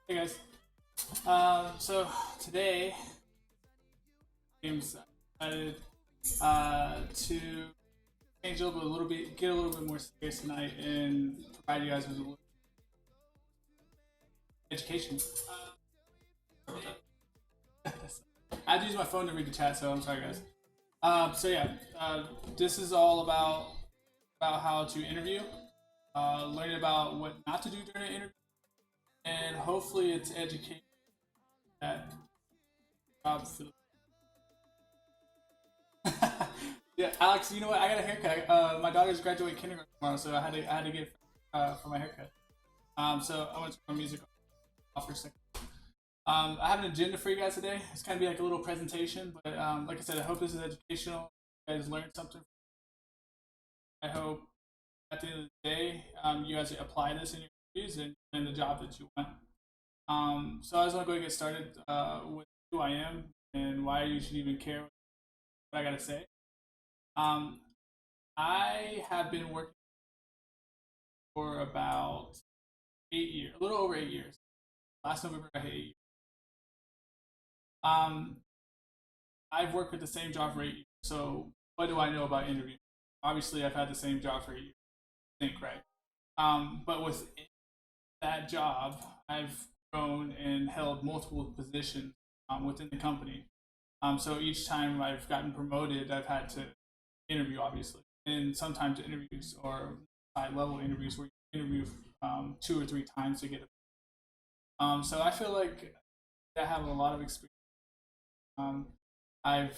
Hey guys. So today, I'm excited to change up a little bit, get a little bit more serious tonight, and provide you guys with a little education. I had to use my phone to read the chat, so I'm sorry, guys. So yeah, this is all about how to interview, learning about what not to do during an interview, and hopefully it's education that job feels. Yeah, Alex, you know what? I got a haircut. My daughter's graduating kindergarten tomorrow, so I had to get for my haircut. So I went to my music off for a second. I have an agenda for you guys today. It's gonna be like a little presentation, but like I said, I hope this is educational. You guys learned something. I hope at the end of the day, you guys apply this in your interviews and in the job that you want. So I just want to go and get started with who I am and why you should even care what I gotta say. Um, I have been working for about 8 years, a little over 8 years. Last November, I hit 8 years. Um, I've worked with the same job for 8 years. So what do I know about interviewing? Obviously, I've had the same job for 8 years. I think right. But with that job, I've grown and held multiple positions within the company. So each time I've gotten promoted, I've had to interview, obviously, and sometimes interviews or high level interviews where you interview 2 or 3 times to get it. So I feel like I have a lot of experience. Um, I've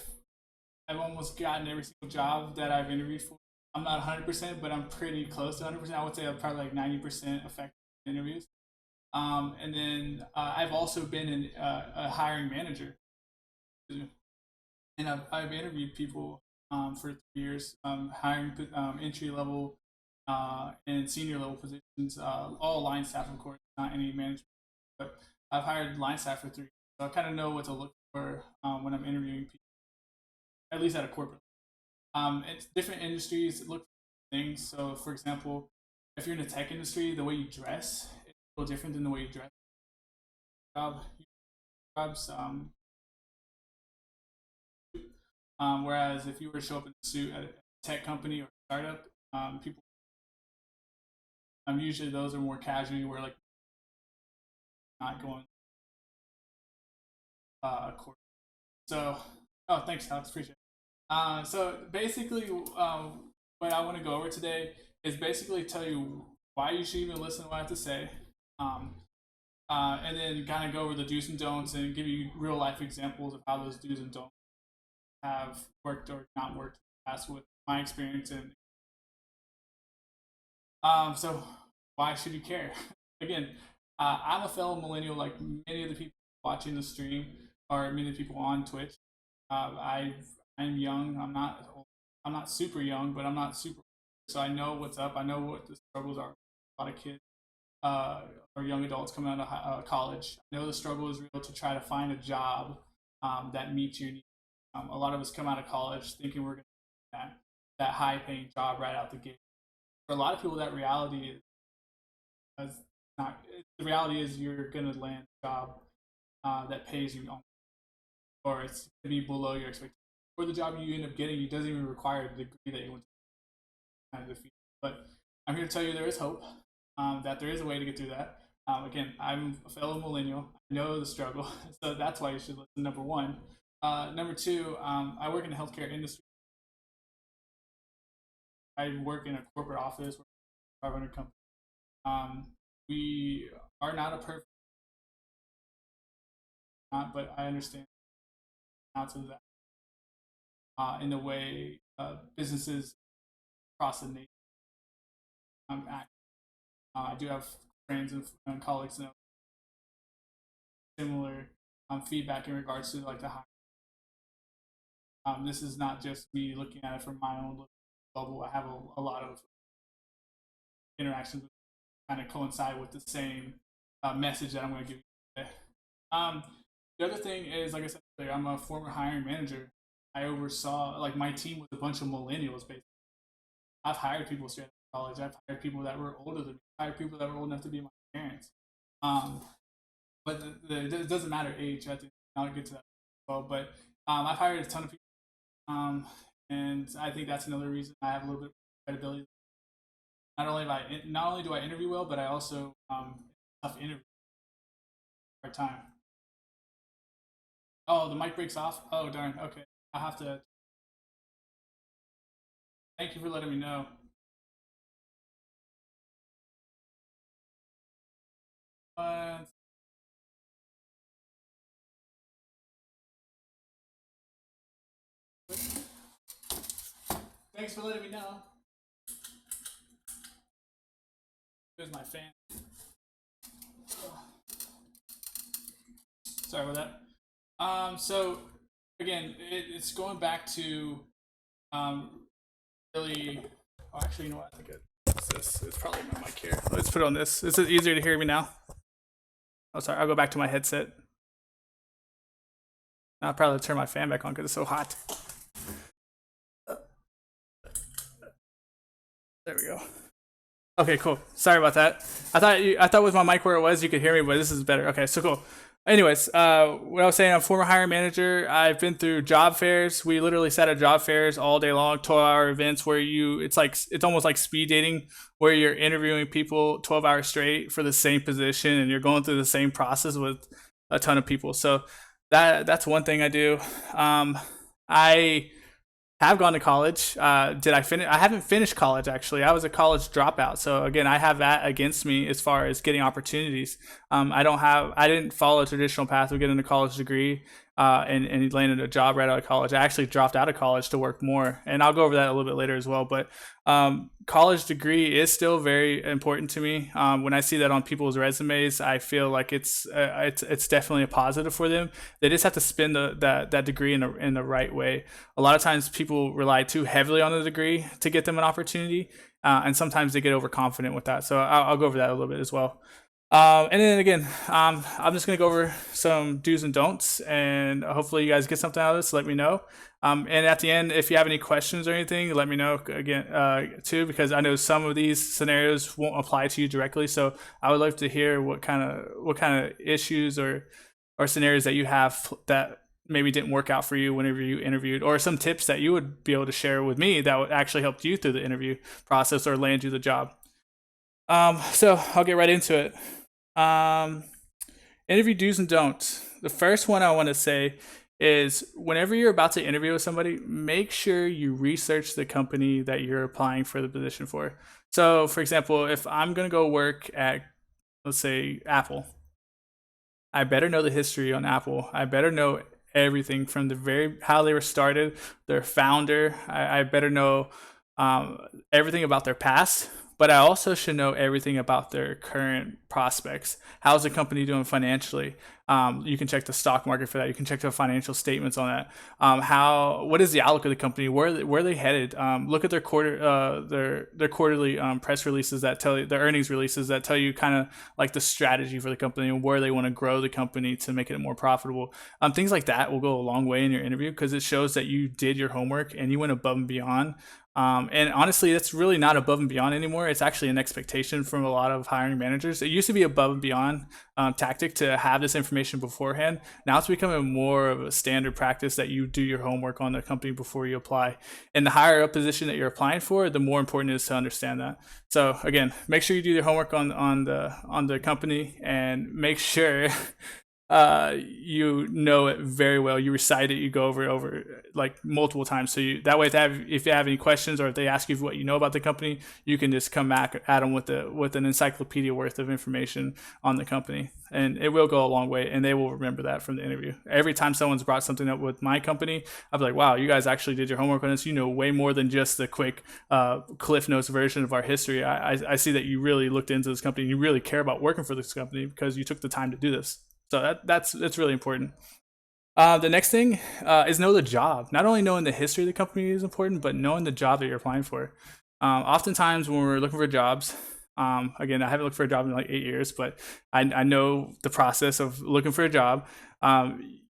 I've almost gotten every single job that I've interviewed for. I'm not 100%, but I'm pretty close to 100%. I would say I'm probably like 90% effective in interviews. And then I've also been a hiring manager, and I've interviewed people for 3 years, hiring entry level and senior level positions, all line staff, of course, not any management. But I've hired line staff for 3 years, so I kind of know what to look for when I'm interviewing people, at least at a corporate. It's different industries look for things. So, for example, if you're in the tech industry, the way you dress is a little different than the way you dress. Job jobs. Whereas if you were to show up in a suit at a tech company or startup, people usually those are more casual. Where like not going court. So, oh, thanks, Alex. Appreciate it. So basically, what I want to go over today is basically tell you why you should even listen to what I have to say, um, and then kind of go over the do's and don'ts and give you real life examples of how those do's and don'ts have worked or not worked in the past with my experience. And so, why should you care? Again, I'm a fellow millennial, like many of the people watching the stream or many of the people on Twitch. I'm young. I'm not super young, but I'm not super. So I know what's up. I know what the struggles are. A lot of kids uh, or young adults coming out of college. I know the struggle is real to try to find a job that meets your needs. A lot of us come out of college thinking we're going to get that high paying job right out the gate. For a lot of people, that reality is not. The reality is you're going to land a job that pays you, or it's going to be below your expectations. For the job you end up getting, it doesn't even require the degree that you went to kind of defeat. But I'm here to tell you there is hope, that there is a way to get through that. Again, I'm a fellow millennial. I know the struggle, so that's why you should listen. Number one. Number two, I work in the healthcare industry. I work in a corporate office, 500 companies. We are not a perfect, but I understand how to that in the way businesses across the nation act. I do have friends and colleagues that have similar feedback in regards to like the high. This is not just me looking at it from my own little bubble. I have a lot of interactions that kind of coincide with the same message that I'm going to give you today. Um, the other thing is, like I said earlier, I'm a former hiring manager. I oversaw like my team was a bunch of millennials. Basically, I've hired people straight out of college. I've hired people that were older than me. I hired people that were old enough to be my parents. Um, but it doesn't matter age. I think I'll get to that as well. But I've hired a ton of people, um, and I think that's another reason I have a little bit of credibility. Not only do I interview well, but I also tough interview hard time. Oh, the mic breaks off. Oh darn. Okay, I have to. Thank you for letting me know. Uh, Thanks for letting me know. Here's my fan. Sorry about that. So again, it's going back to um, really. Oh, actually, you know what? I think it's this. It's probably my mic here. Let's put it on this. Is it easier to hear me now? Oh, sorry. I'll go back to my headset. I'll probably turn my fan back on because it's so hot. There we go. Okay, cool. Sorry about that. I thought with my mic where it was, you could hear me, but this is better. Okay, so cool. Anyways, what I was saying, I'm a former hiring manager. I've been through job fairs. We literally sat at job fairs all day long, 12-hour events where it's almost like speed dating, where you're interviewing people 12 hours straight for the same position, and you're going through the same process with a ton of people. So that's one thing I do. I have gone to college. Did I finish? I haven't finished college actually. I was a college dropout. So again, I have that against me as far as getting opportunities. I didn't follow a traditional path of getting a college degree and landed a job right out of college. I actually dropped out of college to work more, and I'll go over that a little bit later as well. But college degree is still very important to me. When I see that on people's resumes, I feel like it's definitely a positive for them. They just have to spend that degree in the right way. A lot of times people rely too heavily on the degree to get them an opportunity, and sometimes they get overconfident with that. So I'll go over that a little bit as well. And then again, I'm just going to go over some do's and don'ts, and hopefully you guys get something out of this. Let me know. And at the end, if you have any questions or anything, let me know again too, because I know some of these scenarios won't apply to you directly. So I would love to hear what kind of issues or scenarios that you have that maybe didn't work out for you whenever you interviewed, or some tips that you would be able to share with me that would actually help you through the interview process or land you the job. So I'll get right into it. Um, Interview do's and don'ts. The first one I want to say is whenever you're about to interview with somebody, make sure you research the company that you're applying for the position for. So, for example, if I'm going to go work at, let's say, Apple, I better know the history on Apple. I better know everything from how they were started, their founder. I better know everything about their past, but I also should know everything about their current prospects. How's the company doing financially? You can check the stock market for that. You can check the financial statements on that. What is the outlook of the company? Where are they headed? Look at their quarterly press releases that tell you, the earnings releases that tell you kind of like the strategy for the company and where they want to grow the company to make it more profitable. Things like that will go a long way in your interview because it shows that you did your homework and you went above and beyond. And honestly, that's really not above and beyond anymore. It's actually an expectation from a lot of hiring managers. It used to be above and beyond tactic to have this information beforehand. Now it's becoming more of a standard practice that you do your homework on the company before you apply. And the higher up position that you're applying for, the more important it is to understand that. So again, make sure you do your homework on the company, and make sure you know it very well. You recite it, you go over like multiple times. So that way, if you have any questions, or if they ask you what you know about the company, you can just come back at them with an encyclopedia worth of information on the company, and it will go a long way. And they will remember that from the interview. Every time someone's brought something up with my company, I'll be like, "Wow, you guys actually did your homework on this. You know way more than just the quick Cliff Notes version of our history. I see that you really looked into this company. And you really care about working for this company because you took the time to do this." So that's really important. The next thing is know the job. Not only knowing the history of the company is important, but knowing the job that you're applying for. Oftentimes when we're looking for jobs, again, I haven't looked for a job in like 8 years, but I know the process of looking for a job.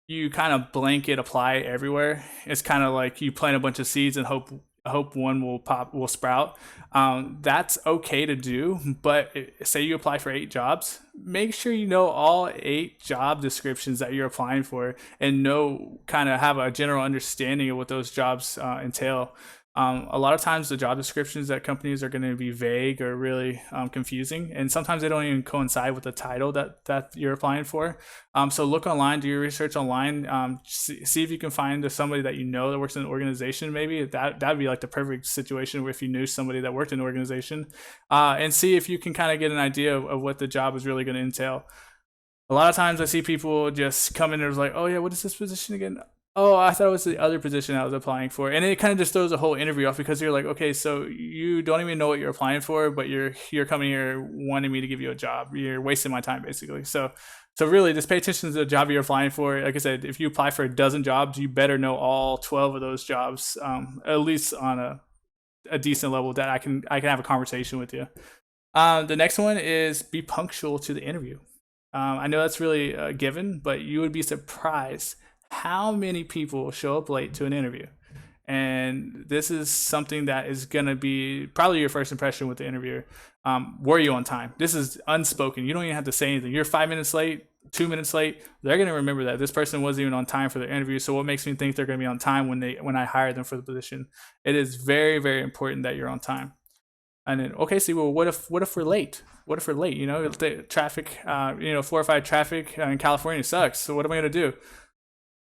You kind of blanket apply everywhere. It's kind of like you plant a bunch of seeds and hope I hope one will sprout. That's okay to do, but say you apply for 8 jobs, make sure you know all 8 job descriptions that you're applying for, and know, kind of have a general understanding of what those jobs entail. A lot of times the job descriptions that companies are going to be vague or really confusing, and sometimes they don't even coincide with the title that you're applying for. So look online, do your research online, see if you can find somebody that you know that works in an organization. Maybe that'd be like the perfect situation if you knew somebody that worked in an organization, and see if you can kind of get an idea of what the job is really going to entail. A lot of times I see people just come in and it's like, oh yeah, what is this position again? Oh, I thought it was the other position I was applying for. And it kind of just throws the whole interview off, because you're like, okay, so you don't even know what you're applying for, but you're coming here wanting me to give you a job. You're wasting my time, basically. So really just pay attention to the job you're applying for. Like I said, if you apply for a dozen jobs, you better know all 12 of those jobs, at least on a decent level, that I can have a conversation with you. The next one is be punctual to the interview. I know that's really a given, but you would be surprised how many people show up late to an interview. And this is something that is going to be probably your first impression with the interviewer. Were you on time? This is unspoken. You don't even have to say anything. You're 5 minutes late, 2 minutes late. They're going to remember that this person wasn't even on time for the interview. So what makes me think they're going to be on time when I hire them for the position? It is very, very important that you're on time. And then, okay, see, well, what if we're late? What if we're late? The traffic, 4 or 5 traffic in California sucks. So what am I going to do?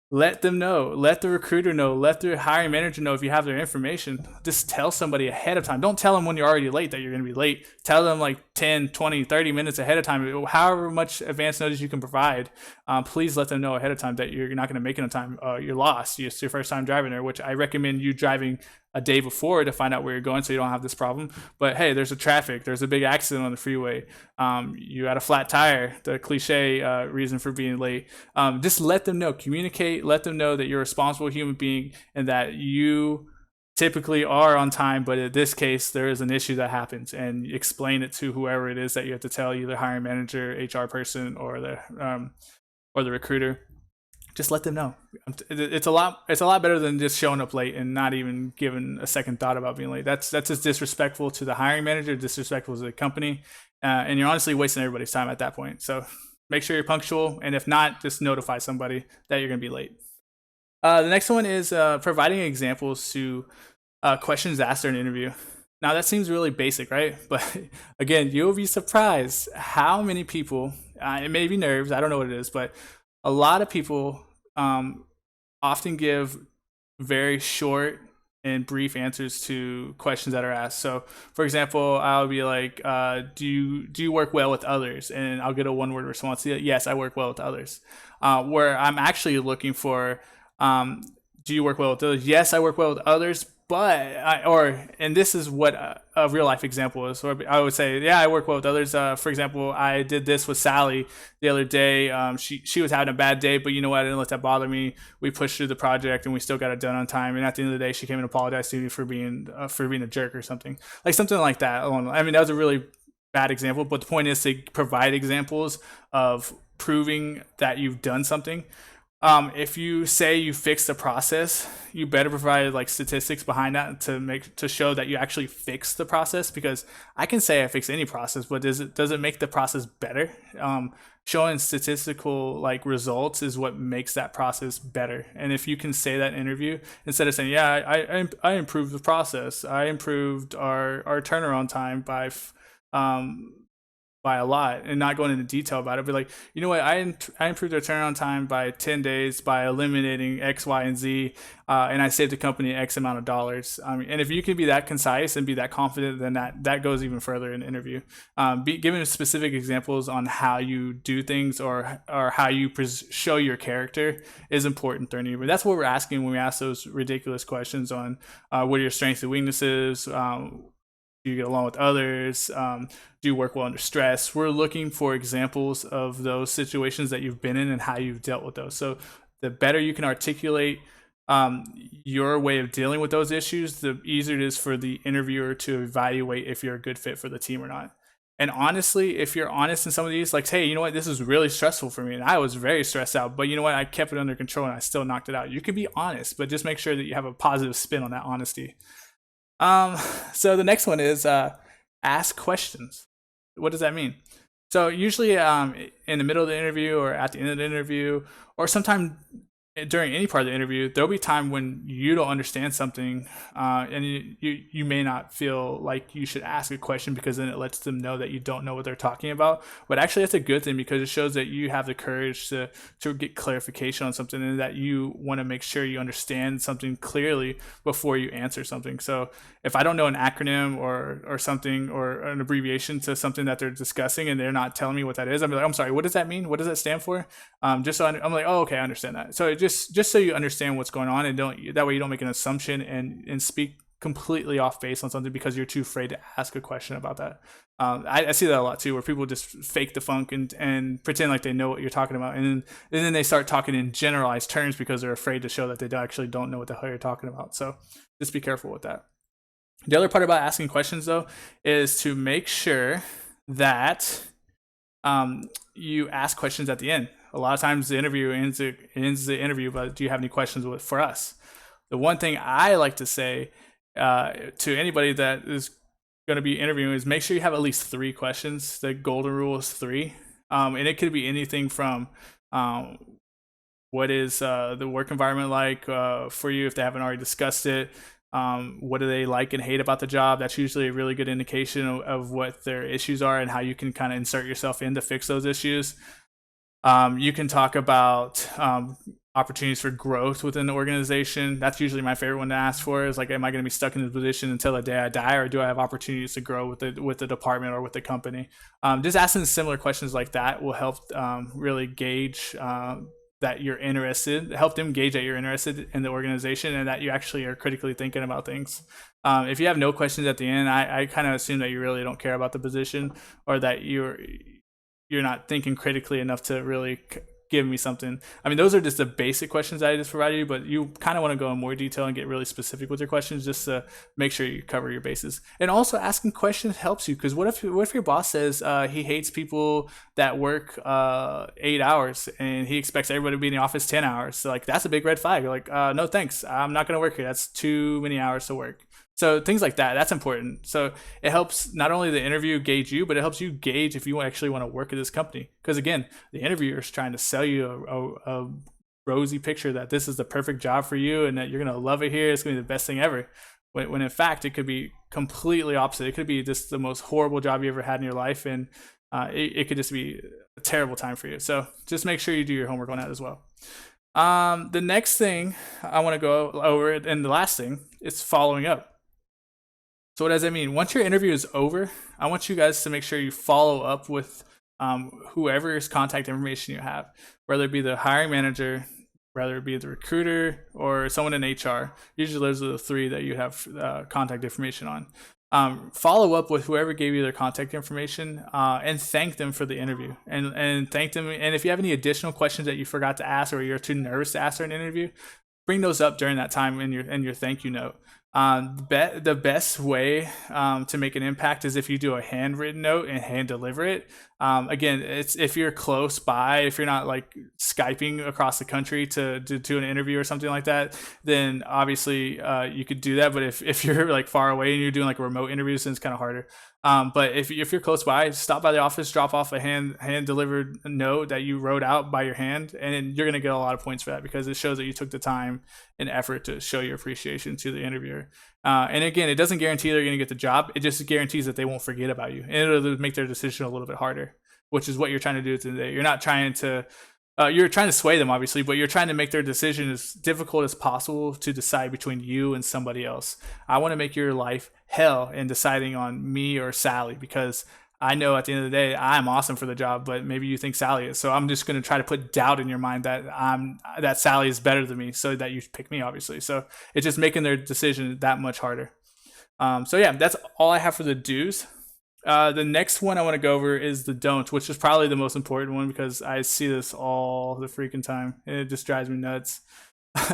Let them know. Let the recruiter know. Let the hiring manager know if you have their information. Just tell somebody ahead of time. Don't tell them when you're already late that you're going to be late. Tell them like 10, 20, 30 minutes ahead of time. However much advance notice you can provide, please let them know ahead of time that you're not going to make it on time. You're lost. It's your first time driving there, which I recommend you driving a day before to find out where you're going so you don't have this problem. But hey, there's a big accident on the freeway. You had a flat tire, the cliche reason for being late. Just let them know, communicate, let them know that you're a responsible human being and that you typically are on time, but in this case, there is an issue that happens, and explain it to whoever it is that you have to tell, either hiring manager, HR person, or the recruiter. Just let them know. It's a lot better than just showing up late and not even giving a second thought about being late. That's just disrespectful to the hiring manager, disrespectful to the company, and you're honestly wasting everybody's time at that point. So make sure you're punctual, and if not, just notify somebody that you're going to be late. The next one is providing examples to questions asked during an interview. Now that seems really basic, right? But again, you'll be surprised how many people, it may be nerves, I don't know what it is, but a lot of people often give very short and brief answers to questions that are asked. So, for example, I'll be like, "Do you work well with others?" And I'll get a one-word response. Yes, I work well with others. Where I'm actually looking for, "Do you work well with others?" Yes, I work well with others. But and this is what a real life example is. So I would say, yeah, I work well with others. For example, I did this with Sally the other day. She was having a bad day, but you know what? I didn't let that bother me. We pushed through the project and we still got it done on time. And at the end of the day, she came and apologized to me for being a jerk or something like that. I mean, that was a really bad example, but the point is to provide examples of proving that you've done something. If you say you fixed the process, you better provide like statistics behind that to show that you actually fixed the process. Because I can say I fix any process, but does it make the process better? Showing statistical like results is what makes that process better. And if you can say that in an interview, instead of saying, yeah, I improved the process, I improved our turnaround time by a lot, and not going into detail about it, but like, you know what, I improved our turnaround time by 10 days by eliminating X, Y, and Z, and I saved the company X amount of dollars. And if you can be that concise and be that confident, then that goes even further in the interview. Giving specific examples on how you do things or how you show your character is important during the interview. That's what we're asking when we ask those ridiculous questions on what are your strengths and weaknesses. Do you get along with others? Do you work well under stress? We're looking for examples of those situations that you've been in and how you've dealt with those. So the better you can articulate your way of dealing with those issues, the easier it is for the interviewer to evaluate if you're a good fit for the team or not. And honestly, if you're honest in some of these, like, hey, you know what, this is really stressful for me, and I was very stressed out, but you know what, I kept it under control and I still knocked it out. You can be honest, but just make sure that you have a positive spin on that honesty. Um, so the next one is ask questions. What does that mean? So usually in the middle of the interview or at the end of the interview or sometime during any part of the interview, there'll be time when you don't understand something, and you may not feel like you should ask a question because then it lets them know that you don't know what they're talking about. But actually, that's a good thing because it shows that you have the courage to get clarification on something and that you want to make sure you understand something clearly before you answer something. So if I don't know an acronym or something or an abbreviation to something that they're discussing and they're not telling me what that is, I'm like, I'm sorry, what does that mean? What does that stand for? Just so I'm like, oh, okay, I understand that. So just so you understand what's going on and don't that way you don't make an assumption and speak completely off base on something because you're too afraid to ask a question about that. I see that a lot too, where people just fake the funk and pretend like they know what you're talking about, and then they start talking in generalized terms because they're afraid to show that they actually don't know what the hell you're talking about. So just be careful with that. The other part about asking questions though is to make sure that you ask questions at the end. A lot of times the interview ends the interview, but do you have any questions for us? The one thing I like to say to anybody that is going to be interviewing is make sure you have at least 3 questions. The golden rule is 3, and it could be anything from um, what is the work environment like for you if they haven't already discussed it. What do they like and hate about the job? That's usually a really good indication of what their issues are and how you can kind of insert yourself in to fix those issues. You can talk about opportunities for growth within the organization. That's usually my favorite one to ask for. Is like, am I going to be stuck in this position until the day I die, or do I have opportunities to grow with the department or with the company? Just asking similar questions like that will help really gauge. That you're interested, help them gauge that you're interested in the organization and that you actually are critically thinking about things. If you have no questions at the end, I kind of assume that you really don't care about the position or that you're not thinking critically enough to really give me something. I mean, those are just the basic questions I just provided you, but you kind of want to go in more detail and get really specific with your questions just to make sure you cover your bases. And also asking questions helps you because what if your boss says he hates people that work 8 hours and he expects everybody to be in the office 10 hours? So like that's a big red flag. You're like, no thanks, I'm not going to work here. That's too many hours to work. So things like that, that's important. So it helps not only the interview gauge you, but it helps you gauge if you actually want to work at this company. Because again, the interviewer is trying to sell you a rosy picture that this is the perfect job for you and that you're going to love it here. It's going to be the best thing ever. When in fact, it could be completely opposite. It could be just the most horrible job you ever had in your life. And it could just be a terrible time for you. So just make sure you do your homework on that as well. The next thing I want to go over, and the last thing, is following up. So what does that mean? Once your interview is over, I want you guys to make sure you follow up with whoever's contact information you have, whether it be the hiring manager, whether it be the recruiter, or someone in HR. Usually those are the 3 that you have contact information on. Follow up with whoever gave you their contact information and thank them for the interview and thank them. And if you have any additional questions that you forgot to ask or you're too nervous to ask during an interview, bring those up during that time in your thank you note. The best way to make an impact is if you do a handwritten note and hand deliver it. Again, it's if you're close by, if you're not like Skyping across the country to do an interview or something like that, then obviously you could do that. But if you're like far away and you're doing like a remote interviews, then it's kind of harder. But if you're close by, stop by the office, drop off a hand delivered note that you wrote out by your hand, and you're gonna get a lot of points for that because it shows that you took the time and effort to show your appreciation to the interviewer. And again, it doesn't guarantee they're gonna get the job. It just guarantees that they won't forget about you, and it'll make their decision a little bit harder, which is what you're trying to do today. You're not trying to you're trying to sway them, obviously, but you're trying to make their decision as difficult as possible to decide between you and somebody else. I want to make your life hell in deciding on me or Sally because I know at the end of the day I'm awesome for the job, but maybe you think Sally is. So I'm just going to try to put doubt in your mind that Sally is better than me, so that you pick me, obviously. So it's just making their decision that much harder. So yeah, that's all I have for the do's. The next one I want to go over is the don'ts, which is probably the most important one because I see this all the freaking time and it just drives me nuts.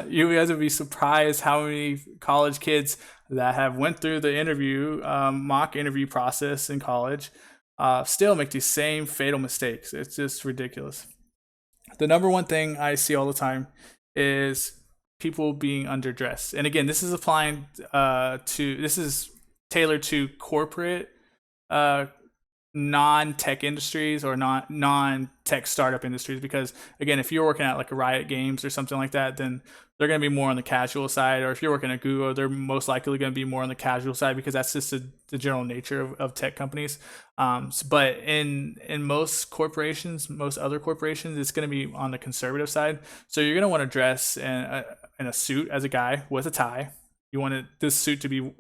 You guys would be surprised how many college kids that have went through the mock interview process in college still make these same fatal mistakes. It's just ridiculous. The number one thing I see all the time is people being underdressed. And again, this is applying to this is tailored to corporate uh, non-tech industries or non-tech startup industries, because again, if you're working at like a Riot Games or something like that, then they're going to be more on the casual side. Or if you're working at Google, they're most likely going to be more on the casual side, because that's just the general nature of tech companies. But in most corporations, most other corporations, it's going to be on the conservative side. So you're going to want to dress in a suit as a guy with a tie. You want this suit to be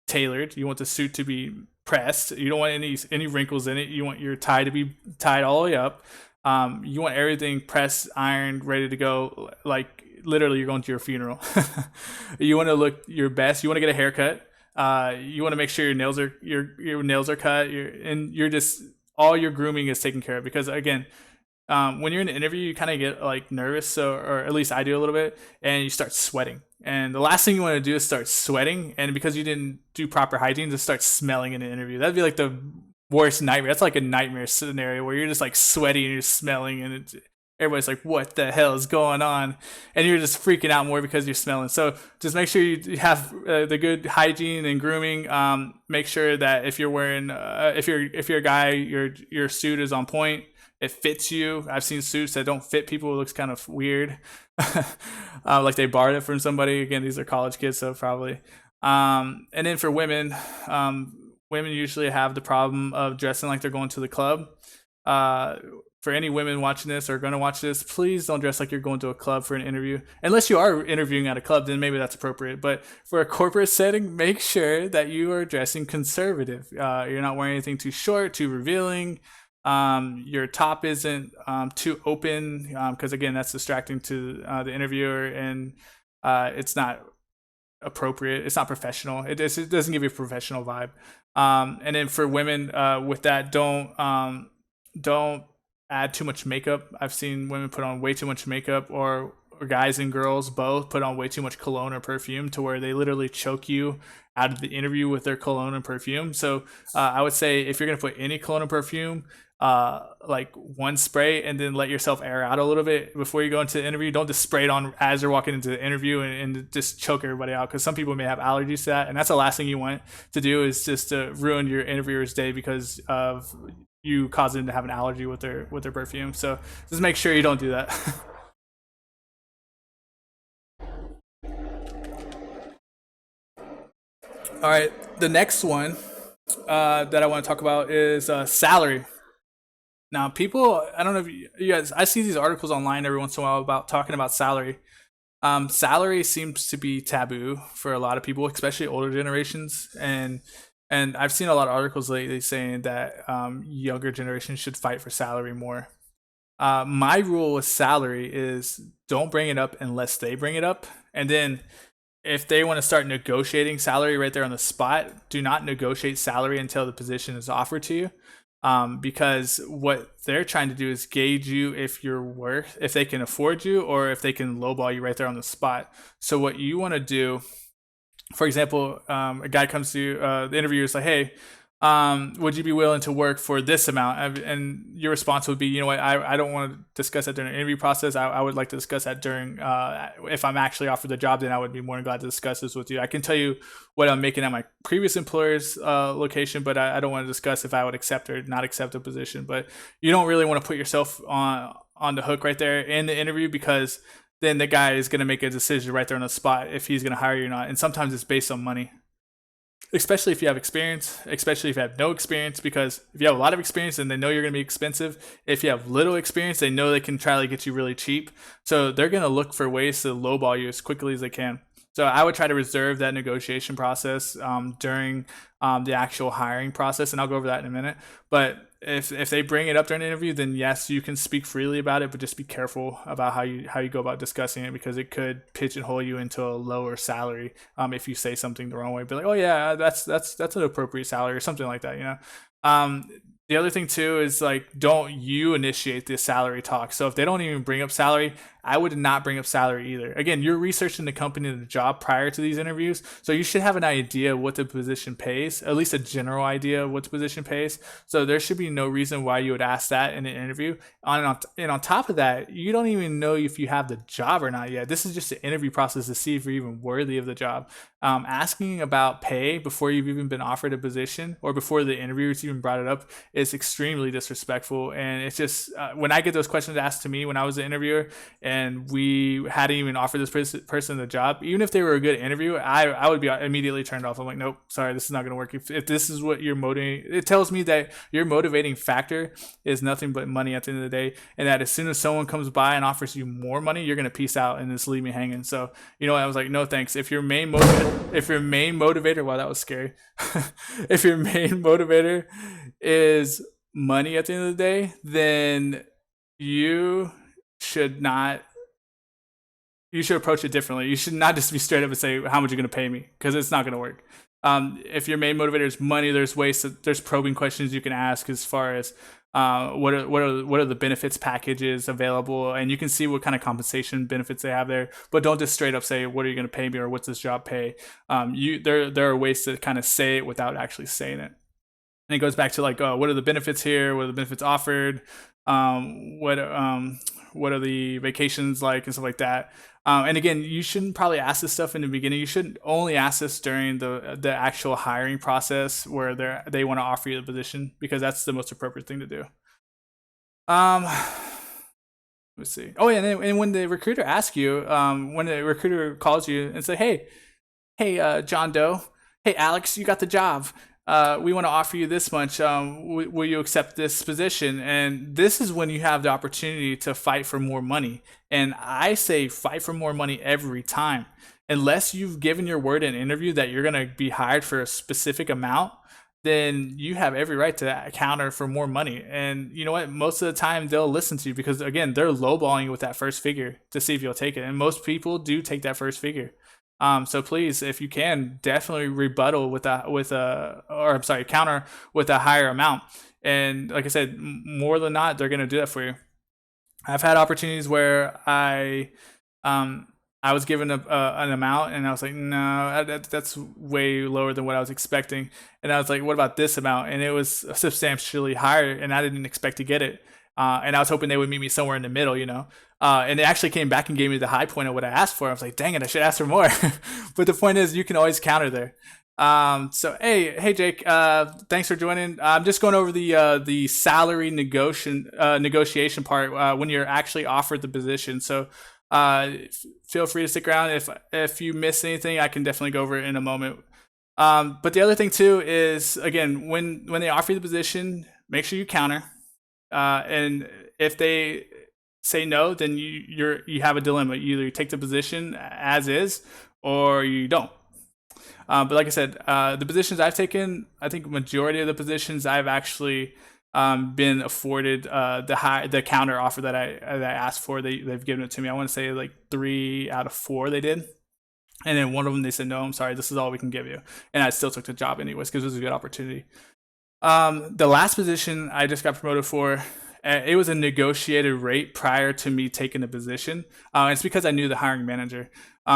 tailored. You want the suit to be pressed. You don't want any wrinkles in it. You want your tie to be tied all the way up. You want everything pressed, ironed, ready to go. Like literally, you're going to your funeral. You want to look your best. You want to get a haircut. You want to make sure your nails are cut. And you're just all your grooming is taken care of, because again, when you're in an interview, you kind of get like nervous, so or at least I do a little bit, and you start sweating. And the last thing you want to do is start sweating, and because you didn't do proper hygiene, just start smelling in an interview. That'd be like the worst nightmare. That's like a nightmare scenario where you're just like sweaty and you're smelling, and everybody's like, "What the hell is going on?" And you're just freaking out more because you're smelling. So just make sure you have the good hygiene and grooming. Make sure that if you're wearing, if you're a guy, your suit is on point. It fits you. I've seen suits that don't fit people. It looks kind of weird. Like they borrowed it from somebody. Again, these are college kids, so probably. And then for women, women usually have the problem of dressing like they're going to the club. For any women watching this or going to watch this, please don't dress like you're going to a club for an interview. Unless you are interviewing at a club, then maybe that's appropriate. But for a corporate setting, make sure that you are dressing conservative. You're not wearing anything too short, too revealing. Your top isn't too open, because again, that's distracting to the interviewer, and it's not appropriate. It's not professional. It doesn't give you a professional vibe. And then for women, with that, don't add too much makeup. I've seen women put on way too much makeup, or guys and girls both put on way too much cologne or perfume, to where they literally choke you out of the interview with their cologne and perfume. So I would say if you're going to put any cologne or perfume, like one spray, and then let yourself air out a little bit before you go into the interview. Don't just spray it on as you're walking into the interview and just choke everybody out, because some people may have allergies to that, and that's the last thing you want to do, is just to ruin your interviewer's day because of you causing them to have an allergy with their perfume. So just make sure you don't do that. All right, the next one that I want to talk about is salary. Now, people, I don't know if you guys, I see these articles online every once in a while about talking about salary. Salary seems to be taboo for a lot of people, especially older generations, and I've seen a lot of articles lately saying that younger generations should fight for salary more. My rule with salary is don't bring it up unless they bring it up, and then if they want to start negotiating salary right there on the spot, do not negotiate salary until the position is offered to you. Because what they're trying to do is gauge you if you're worth, if they can afford you, or if they can lowball you right there on the spot. So what you want to do, for example, a guy comes to you, the interviewer is like, "Hey, would you be willing to work for this amount?" And your response would be, "You know what, I don't want to discuss that during the interview process. I would like to discuss that during, if I'm actually offered the job, then I would be more than glad to discuss this with you. I can tell you what I'm making at my previous employer's location, but I don't want to discuss if I would accept or not accept a position." But you don't really want to put yourself on the hook right there in the interview, because then the guy is going to make a decision right there on the spot if he's going to hire you or not. And sometimes it's based on money, especially if you have experience, especially if you have no experience, because if you have a lot of experience, then they know you're going to be expensive. If you have little experience, they know they can try to get you really cheap. So they're going to look for ways to lowball you as quickly as they can. So I would try to reserve that negotiation process during the actual hiring process, and I'll go over that in a minute. But if they bring it up during an interview, then yes, you can speak freely about it, but just be careful about how you go about discussing it, because it could pigeonhole you into a lower salary if you say something the wrong way. Be like, "Oh yeah, that's an appropriate salary," or something like that. The other thing too is, like, don't you initiate the salary talk. So if they don't even bring up salary, I would not bring up salary either. Again, you're researching the company and the job prior to these interviews, so you should have an idea what the position pays, at least a general idea of what the position pays. So there should be no reason why you would ask that in an interview. And on top of that, you don't even know if you have the job or not yet. This is just an interview process to see if you're even worthy of the job. Asking about pay before you've even been offered a position or before the interviewers even brought it up is extremely disrespectful. And it's just when I get those questions asked to me when I was an interviewer and we hadn't even offered this person the job, even if they were a good interview, I would be immediately turned off. I'm like, nope, sorry, this is not going to work. If this is what you're motivating, it tells me that your motivating factor is nothing but money at the end of the day, and that as soon as someone comes by and offers you more money, you're going to peace out and just leave me hanging. So you know, I was like, no thanks. If your main motivator, wow, that was scary. If your main motivator is money at the end of the day, then you should not. You should approach it differently. You should not just be straight up and say how much you're going to pay me, because it's not going to work. If your main motivator is money, there's there's probing questions you can ask as far as what are the benefits packages available, and you can see what kind of compensation benefits they have there. But don't just straight up say what are you going to pay me or what's this job pay. There are ways to kind of say it without actually saying it. And it goes back to like, what are the benefits here? What are the benefits offered? What are the vacations like and stuff like that. And again, you shouldn't probably ask this stuff in the beginning. You should only ask this during the actual hiring process where they want to offer you the position, because that's the most appropriate thing to do. Let's see. Oh yeah, and when the recruiter asks you, when the recruiter calls you and say, hey, John Doe, hey Alex, you got the job. We want to offer you this much. Will you accept this position? And this is when you have the opportunity to fight for more money. And I say fight for more money every time. Unless you've given your word in an interview that you're going to be hired for a specific amount, then you have every right to counter for more money. And you know what? Most of the time they'll listen to you, because again, they're lowballing you with that first figure to see if you'll take it. And most people do take that first figure. So please, if you can, definitely rebuttal counter with a higher amount. And like I said, more than not, they're going to do that for you. I've had opportunities where I was given an amount and I was like, no, that's way lower than what I was expecting. And I was like, what about this amount? And it was substantially higher, and I didn't expect to get it. And I was hoping they would meet me somewhere in the middle, you know. And they actually came back and gave me the high point of what I asked for. I was like, dang it, I should ask for more. But the point is, you can always counter there. So hey Jake, thanks for joining. I'm just going over the salary negotiation part when you're actually offered the position. So feel free to stick around. If you miss anything, I can definitely go over it in a moment. But the other thing too is, again, when they offer you the position, make sure you counter. And if they say no, then you have a dilemma. You either take the position as is or you don't. But like I said, the positions I've taken, I think majority of the positions I've actually been afforded the counter offer that I asked for. They've given it to me. I want to say like 3 out of 4 they did. And then one of them, they said, no, I'm sorry, this is all we can give you. And I still took the job anyways, because it was a good opportunity. The last position I just got promoted for, it was a negotiated rate prior to me taking the position. It's because I knew the hiring manager.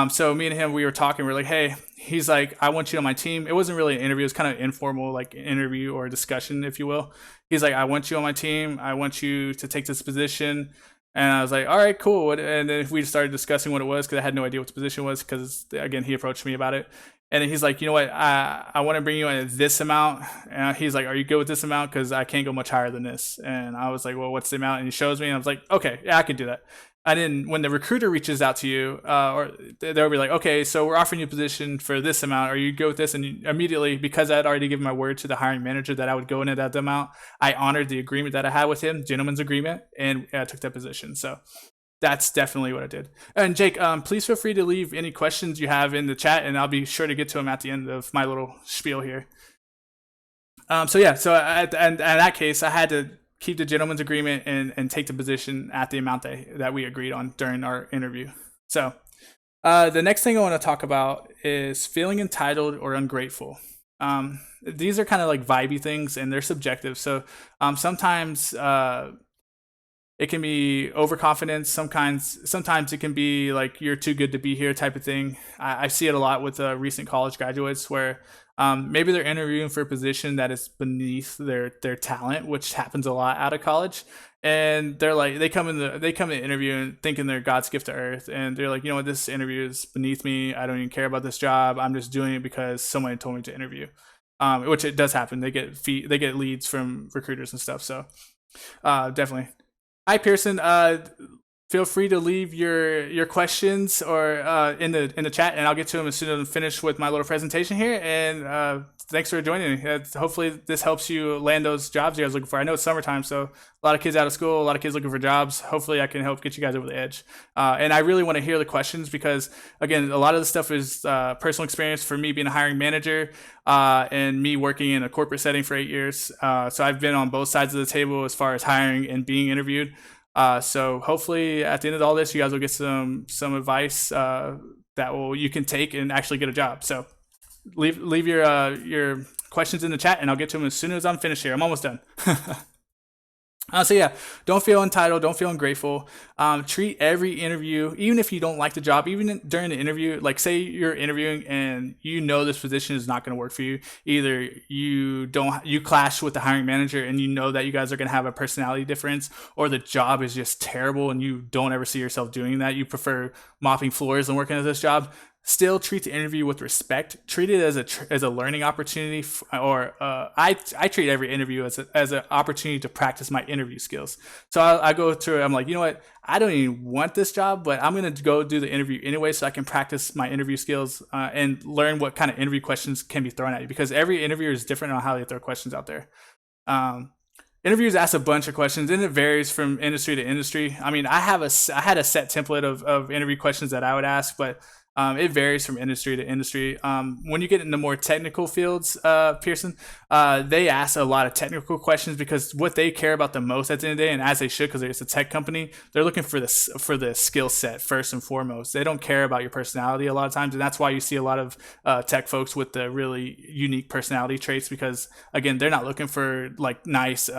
So me and him, we were talking. We're like, hey, he's like, I want you on my team. It wasn't really an interview. It was kind of informal, like interview or discussion, if you will. He's like, I want you on my team. I want you to take this position. And I was like, all right, cool. And then we started discussing what it was, because I had no idea what the position was, because, again, he approached me about it. And then he's like, you know what, I want to bring you in at this amount. And he's like, are you good with this amount? Because I can't go much higher than this. And I was like, well, what's the amount? And he shows me, and I was like, okay, yeah, I can do that. And then when the recruiter reaches out to you, or they'll be like, okay, so we're offering you a position for this amount. Are you good with this? And immediately, because I had already given my word to the hiring manager that I would go in at that amount, I honored the agreement that I had with him, gentleman's agreement, and I took that position. So that's definitely what I did. And Jake, please feel free to leave any questions you have in the chat, and I'll be sure to get to them at the end of my little spiel here. So in that case, I had to keep the gentleman's agreement and take the position at the amount that we agreed on during our interview. So the next thing I want to talk about is feeling entitled or ungrateful. These are kind of like vibey things, and they're subjective. So sometimes It can be overconfidence. Sometimes it can be like you're too good to be here type of thing. I see it a lot with recent college graduates where maybe they're interviewing for a position that is beneath their talent, which happens a lot out of college. And they're like, they come in the interview and thinking they're God's gift to earth, and they're like, you know what, this interview is beneath me. I don't even care about this job. I'm just doing it because someone told me to interview. Which it does happen. They get leads from recruiters and stuff. So definitely. Hi Pearson. Feel free to leave your questions or in the chat, and I'll get to them as soon as I'm finished with my little presentation here. And thanks for joining me. Hopefully this helps you land those jobs you guys are looking for. I know it's summertime, so a lot of kids out of school, a lot of kids looking for jobs. Hopefully I can help get you guys over the edge. And I really want to hear the questions because, again, a lot of the stuff is personal experience for me being a hiring manager and me working in a corporate setting for 8 years. So I've been on both sides of the table as far as hiring and being interviewed. So hopefully at the end of all this, you guys will get some advice you can take and actually get a job. So leave your questions in the chat, and I'll get to them as soon as I'm finished here. I'm almost done. So yeah, don't feel entitled, don't feel ungrateful. Treat every interview, even if you don't like the job, even during the interview, like say you're interviewing and you know this position is not going to work for you. Either you clash with the hiring manager and you know that you guys are going to have a personality difference, or the job is just terrible and you don't ever see yourself doing that. You prefer mopping floors and working at this job. Still treat the interview with respect. Treat it as a learning opportunity, I treat every interview as an opportunity to practice my interview skills. So I go through it. I'm like, you know what? I don't even want this job, but I'm going to go do the interview anyway so I can practice my interview skills and learn what kind of interview questions can be thrown at you, because every interviewer is different on how they throw questions out there. Interviews ask a bunch of questions, and it varies from industry to industry. I mean, I had a set template of interview questions that I would ask, but it varies from industry to industry. When you get into more technical fields, Pearson, they ask a lot of technical questions because what they care about the most at the end of the day, and as they should, because it's a tech company, they're looking for the skill set first and foremost. They don't care about your personality a lot of times, and that's why you see a lot of tech folks with the really unique personality traits, because again, they're not looking for like nice,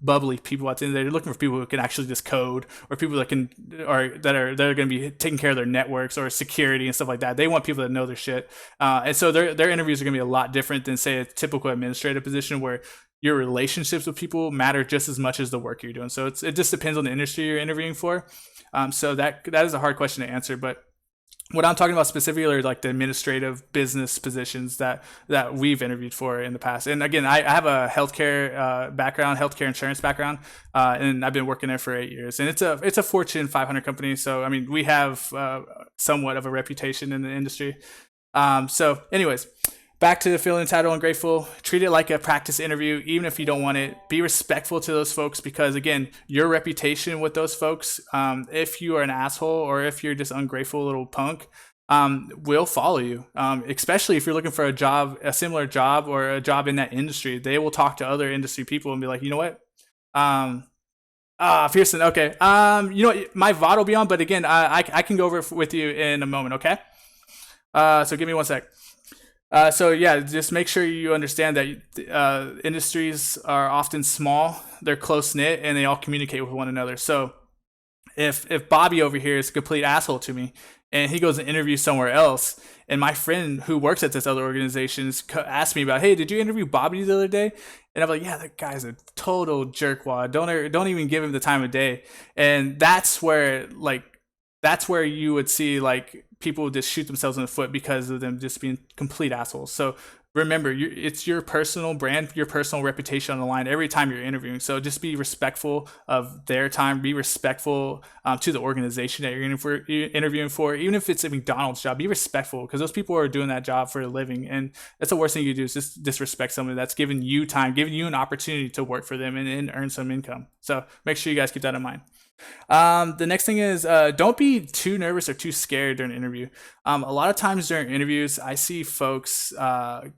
bubbly people at the end of the day. They're looking for people who can actually just code, or people that are going to be taking care of their networks or security and stuff like that. They want people that know their shit, and so their interviews are going to be a lot different than say a typical administrative position where your relationships with people matter just as much as the work you're doing. So it just depends on the industry you're interviewing for. So that is a hard question to answer, but what I'm talking about specifically are like the administrative business positions that we've interviewed for in the past. And again, I have a healthcare background, healthcare insurance background, and I've been working there for 8 years. And it's a Fortune 500 company, so I mean we have somewhat of a reputation in the industry. So, anyways, back to feeling entitled and grateful. Treat it like a practice interview, even if you don't want it. Be respectful to those folks, because again, your reputation with those folks, if you are an asshole or if you're just ungrateful little punk, will follow you. Especially if you're looking for a similar job or a job in that industry. They will talk to other industry people and be like, you know what? Pearson, okay. You know what? My VOD will be on, but again, I can go over it with you in a moment, okay? So give me 1 sec. So yeah, just make sure you understand that industries are often small, they're close knit, and they all communicate with one another. So if Bobby over here is a complete asshole to me, and he goes and interviews somewhere else, and my friend who works at this other organization asked me about, hey, did you interview Bobby the other day? And I'm like, yeah, that guy's a total jerkwad. Don't even give him the time of day. And that's where you would see like people just shoot themselves in the foot because of them just being complete assholes. So remember, it's your personal brand, your personal reputation on the line every time you're interviewing. So just be respectful of their time. Be respectful to the organization that you're interviewing for. Even if it's a McDonald's job, be respectful, because those people are doing that job for a living. And that's the worst thing you do, is just disrespect someone that's giving you time, giving you an opportunity to work for them and earn some income. So make sure you guys keep that in mind. The next thing is don't be too nervous or too scared during an interview. A lot of times during interviews, I see folks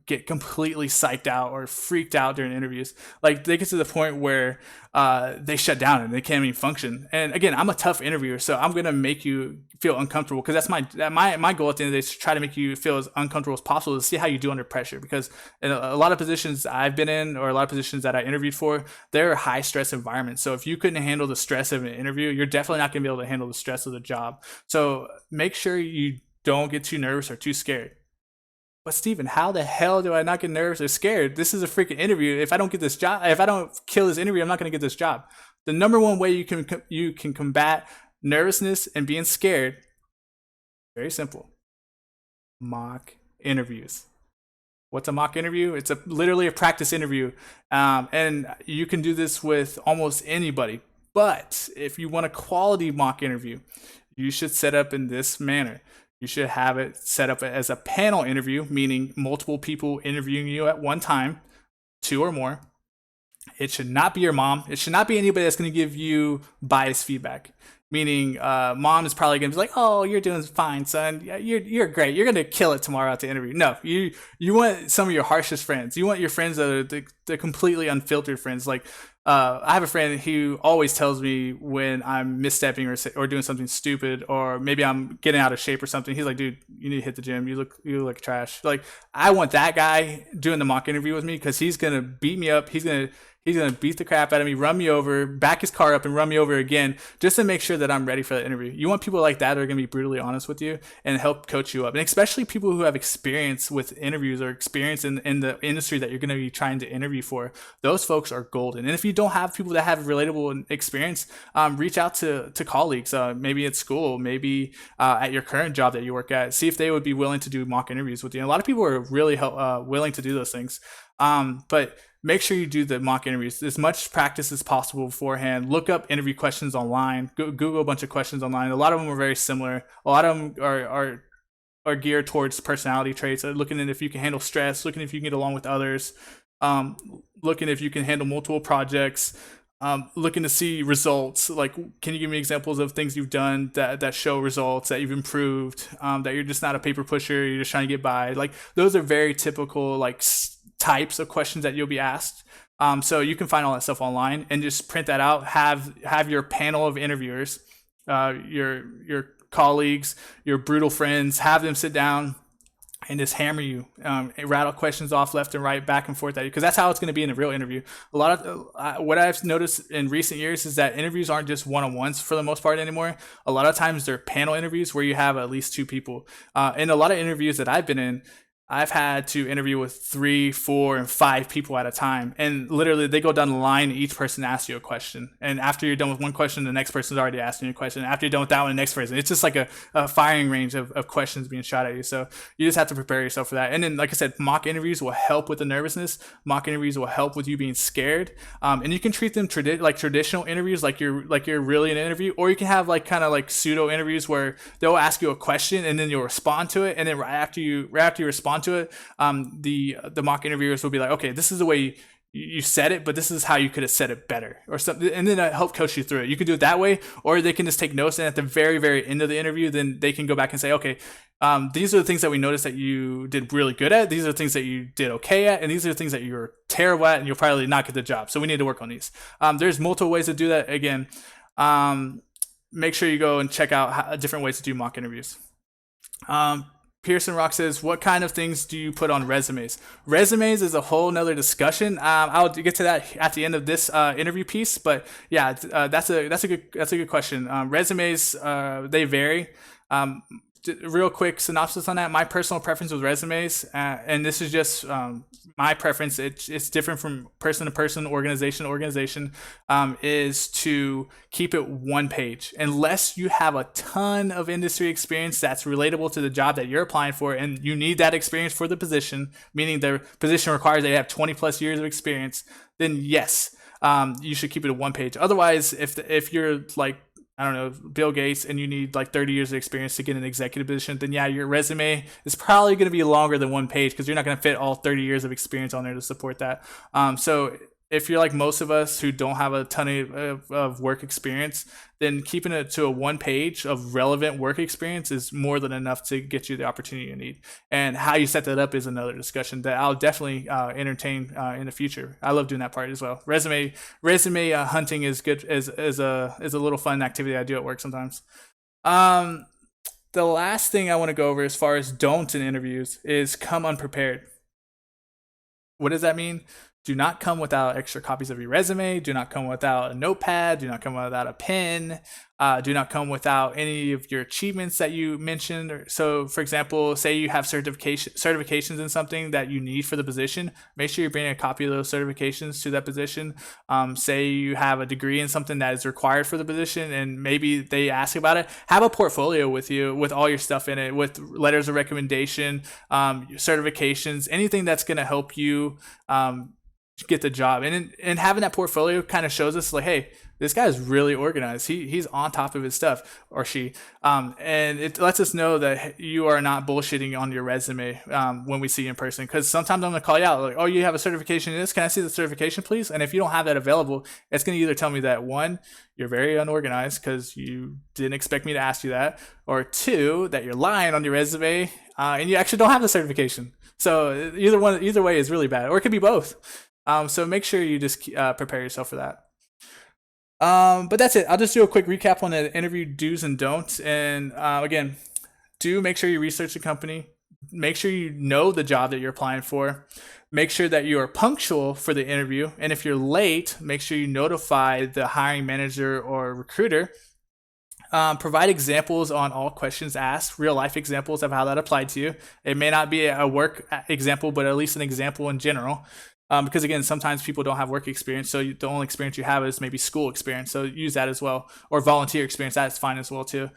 get completely psyched out or freaked out during interviews. Like they get to the point where they shut down and they can't even function. And again, I'm a tough interviewer, so I'm gonna make you feel uncomfortable, because that's my goal at the end of the day, is to try to make you feel as uncomfortable as possible, to see how you do under pressure. Because in a lot of positions I've been in, or a lot of positions that I interviewed for, they're high stress environments. So if you couldn't handle the stress of an interview, you're definitely not going to be able to handle the stress of the job. So make sure you don't get too nervous or too scared. But Steven, how the hell do I not get nervous or scared? This is a freaking interview. If I don't get this job, if I don't kill this interview, I'm not going to get this job. The number one way you can combat nervousness and being scared, very simple. Mock interviews. What's a mock interview? It's literally a practice interview, and you can do this with almost anybody. But if you want a quality mock interview, you should set up in this manner. You should have it set up as a panel interview, meaning multiple people interviewing you at one time, 2 or more. It should not be your mom. It should not be anybody that's going to give you biased feedback. Meaning, mom is probably going to be like, "Oh, you're doing fine, son. You're great. You're going to kill it tomorrow at the interview." No, you want some of your harshest friends. You want your friends that are the completely unfiltered friends. Like, I have a friend who always tells me when I'm misstepping or doing something stupid, or maybe I'm getting out of shape or something. He's like, "Dude, you need to hit the gym. You look like trash." Like, I want that guy doing the mock interview with me because he's gonna beat me up. He's gonna beat the crap out of me, run me over, back his car up and run me over again, just to make sure that I'm ready for the interview. You want people like that that are going to be brutally honest with you and help coach you up. And especially people who have experience with interviews or experience in the industry that you're going to be trying to interview for. Those folks are golden. And if you don't have people that have relatable experience, reach out to colleagues, maybe at school, maybe at your current job that you work at. See if they would be willing to do mock interviews with you. And a lot of people are really willing to do those things. But make sure you do the mock interviews. As much practice as possible beforehand. Look up interview questions online. Google a bunch of questions online. A lot of them are very similar. A lot of them are geared towards personality traits. Looking at if you can handle stress. Looking if you can get along with others. Looking if you can handle multiple projects. Looking to see results. Like, can you give me examples of things you've done that show results, that you've improved, that you're just not a paper pusher, you're just trying to get by. Like, those are very typical, like, types of questions that you'll be asked. So you can find all that stuff online and just print that out. Have your panel of interviewers, your colleagues, your brutal friends, have them sit down and just hammer you, rattle questions off left and right, back and forth at you, because that's how it's going to be in a real interview. A lot of what I've noticed in recent years is that interviews aren't just one-on-ones for the most part anymore. A lot of times they're panel interviews where you have at least 2 people. In a lot of interviews that I've been in, I've had to interview with 3, 4, and 5 people at a time. And literally they go down the line, each person asks you a question. And after you're done with one question, the next person's already asking you a question. And after you're done with that one, the next person. It's just like a firing range of questions being shot at you. So you just have to prepare yourself for that. And then, like I said, mock interviews will help with the nervousness. Mock interviews will help with you being scared. And you can treat them like traditional interviews, like you're really in an interview, or you can have like kind of like pseudo interviews where they'll ask you a question and then you'll respond to it. And then right after you respond to it, the mock interviewers will be like, okay, this is the way you said it, but this is how you could have said it better or something, and then help coach you through it. You can do it that way, or they can just take notes, and at the very, very end of the interview, then they can go back and say, okay, these are the things that we noticed that you did really good at, these are the things that you did okay at, and these are the things that you're terrible at and you'll probably not get the job, so we need to work on these. There's multiple ways to do that. Again, make sure you go and check out different ways to do mock interviews. Pearson Rock says, what kind of things do you put on resumes? Resumes is a whole nother discussion. I'll get to that at the end of this interview piece, but yeah, that's a good question. Resumes, they vary. Real quick synopsis on that. My personal preference with resumes, and this is just my preference. It's different from person to person, organization to organization. Is to keep it one page, unless you have a ton of industry experience that's relatable to the job that you're applying for, and you need that experience for the position. Meaning the position requires that you have 20 plus years of experience. Then yes, you should keep it at one page. Otherwise, if you're like, I don't know, Bill Gates, and you need like 30 years of experience to get an executive position, then yeah, your resume is probably going to be longer than one page because you're not going to fit all 30 years of experience on there to support that. So if you're like most of us who don't have a ton of work experience, then keeping it to a one page of relevant work experience is more than enough to get you the opportunity you need. And how you set that up is another discussion that I'll definitely entertain in the future. I love doing that part as well. Resume hunting is good, is a little fun activity I do at work sometimes. The last thing I want to go over as far as don'ts in interviews is come unprepared. What does that mean? do not come without extra copies of your resume. Do not come without a notepad. Do not come without a pen. Do not come without any of your achievements that you mentioned. So, for example, say you have certifications in something that you need for the position. Make sure you bring a copy of those certifications to that position. Say you have a degree in something that is required for the position, and maybe they ask about it. Have a portfolio with you with all your stuff in it, with letters of recommendation, certifications, anything that's going to help you get the job. And having that portfolio kind of shows us like, hey, this guy is really organized. He's on top of his stuff, or she. And it lets us know that you are not bullshitting on your resume when we see you in person. Because sometimes I'm going to call you out like, oh, you have a certification in this. Can I see the certification, please? And if you don't have that available, it's going to either tell me that, one, you're very unorganized because you didn't expect me to ask you that, or two, that you're lying on your resume and you actually don't have the certification. So either way is really bad, or it could be both. So make sure you just prepare yourself for that. But that's it. I'll just do a quick recap on the interview do's and don'ts. And again, do make sure you research the company. Make sure you know the job that you're applying for. Make sure that you are punctual for the interview. And if you're late, make sure you notify the hiring manager or recruiter. Provide examples on all questions asked, real life examples of how that applied to you. It may not be a work example, but at least an example in general. Because again, sometimes people don't have work experience, so the only experience you have is maybe school experience. So use that as well, or volunteer experience. That's fine as well too.